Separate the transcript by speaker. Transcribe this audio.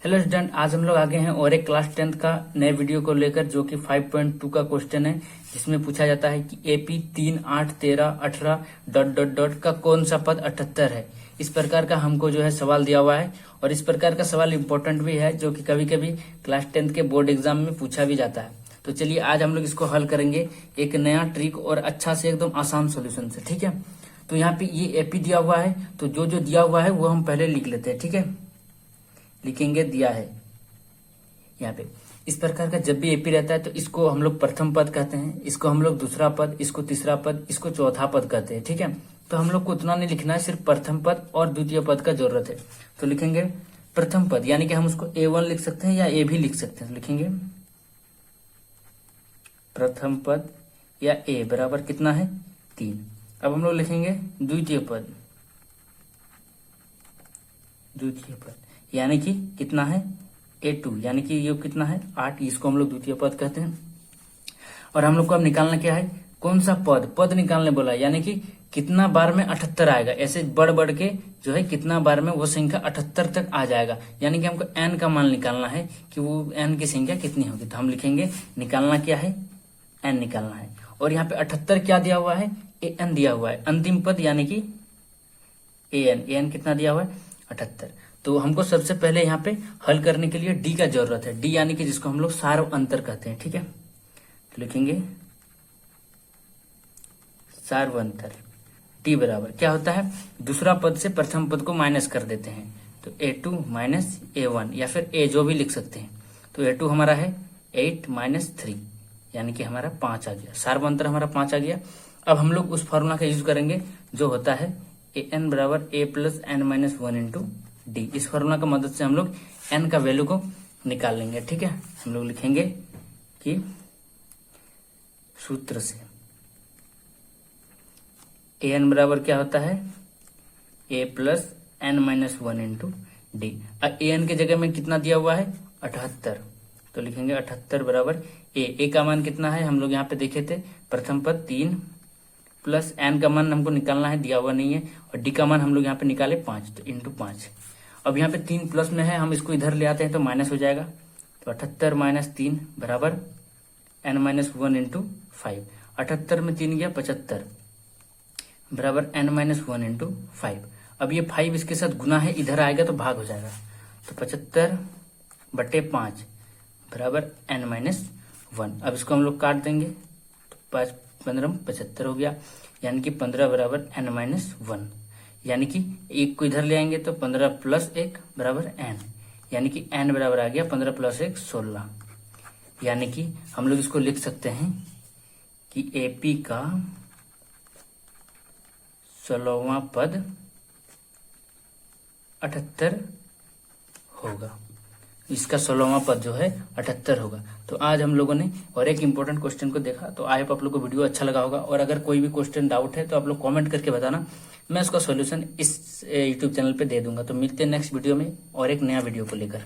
Speaker 1: Hello student, आज हम लोग आगे हैं और एक क्लास 10th का नए वीडियो को लेकर, जो कि 5.2 का क्वेश्चन है, जिसमें पूछा जाता है कि एपी 3, 8, 13, 18 डॉट डॉट डॉट का कौन सा पद 78 है। इस प्रकार का हमको जो है सवाल दिया हुआ है और इस प्रकार का सवाल इम्पोर्टेंट भी है, जो कि कभी कभी क्लास 10th के बोर्ड एग्जाम में पूछा भी जाता है। तो चलिए आज हम लोग इसको हल करेंगे एक नया ट्रिक और अच्छा से एकदम आसान सोल्यूशन से। ठीक है, तो यहाँ पे ये एपी दिया हुआ है, तो जो जो दिया हुआ है वो हम पहले लिख लेते हैं। ठीक है, लिखेंगे दिया है यहाँ पे। इस प्रकार का जब भी एपी रहता है तो इसको हम लोग प्रथम पद कहते हैं, इसको हम लोग दूसरा पद, इसको तीसरा पद, इसको चौथा पद कहते हैं। ठीक है, तो हम लोग को उतना नहीं लिखना है, सिर्फ प्रथम पद और द्वितीय पद का जरूरत है। तो लिखेंगे प्रथम पद, यानी कि हम उसको A1 लिख सकते हैं या ए भी लिख सकते हैं। तो लिखेंगे प्रथम पद या ए बराबर कितना है 3। अब हम लोग लिखेंगे द्वितीय पद, द्वितीय पद यानी कि कितना है A2, यानी कि ये कितना है 8, इसको हम लोग द्वितीय पद कहते हैं। और हम लोग को अब निकालना क्या है, कौन सा पद, पद निकालने बोला, यानी कि कितना बार में 78 आएगा। ऐसे बढ़ बढ़ के जो है कितना बार में वो संख्या 78 तक आ जाएगा, यानी कि हमको n का मान निकालना है कि वो n की संख्या कितनी होगी। तो हम लिखेंगे निकालना क्या है, n निकालना है। और यहाँ पे 78 क्या दिया हुआ है, an दिया हुआ है, अंतिम पद यानी कि an कितना दिया हुआ है 78। तो हमको सबसे पहले यहाँ पे हल करने के लिए डी का जरूरत है, डी यानी कि जिसको हम लोग सार्व अंतर कहते हैं। ठीक है, तो लिखेंगे सार्व अंतर, टी बराबर क्या होता है, दूसरा पद से प्रथम पद को माइनस कर देते हैं, तो A2 माइनस A1 या फिर A जो भी लिख सकते हैं। तो A2 हमारा है 8 माइनस 3, यानी कि हमारा 5 आ गया, सार्व अंतर हमारा 5 आ गया। अब हम लोग उस फॉर्मूला का यूज करेंगे जो होता है an बराबर a plus n minus 1 into D. इस फॉर्मूला का मदद से हम लोग n का वैल्यू को निकाल लेंगे। ठीक है, हम लोग लिखेंगे कि सूत्र से an बराबर क्या होता है a plus n minus 1 into D. an के जगह में कितना दिया हुआ है 78, तो लिखेंगे 78 बराबर a का मान कितना है, हम लोग यहाँ पे देखे थे प्रथम पद 3 प्लस n का मान हमको निकालना है, दिया हुआ नहीं है, और d का मान हम लोग यहाँ पे निकाले 5, तो इंटू 5। अब यहाँ पे 3 प्लस में है, हम इसको इधर ले आते हैं तो माइनस हो जाएगा। तो 78 माइनस 3 बराबर n माइनस 1 इंटू 5। 78 में 3 गया 75 बराबर n माइनस 1 इंटू 5। अब ये 5 इसके साथ गुना है, इधर आएगा तो भाग हो जाएगा, तो 75 बटे 5 बराबर n माइनस 1। अब इसको हम लोग काट देंगे, तो 5 15 75 हो गया, यानी कि 15 बराबर n माइनस 1, यानी कि एक को इधर ले आएंगे तो 15 प्लस 1 बराबर n, यानी कि n बराबर आ गया 15 प्लस 1 16। यानी कि हम लोग इसको लिख सकते हैं कि AP का 16वां पद 78 होगा, इसका 16वां पद जो है 78 होगा। तो आज हम लोगों ने और एक इम्पोर्टेंट क्वेश्चन को देखा, तो आई होप आप लोग को वीडियो अच्छा लगा होगा। और अगर कोई भी क्वेश्चन डाउट है तो आप लोग कमेंट करके बताना, मैं उसका सॉल्यूशन इस यूट्यूब चैनल पे दे दूंगा। तो मिलते हैं नेक्स्ट वीडियो में और एक नया वीडियो को लेकर।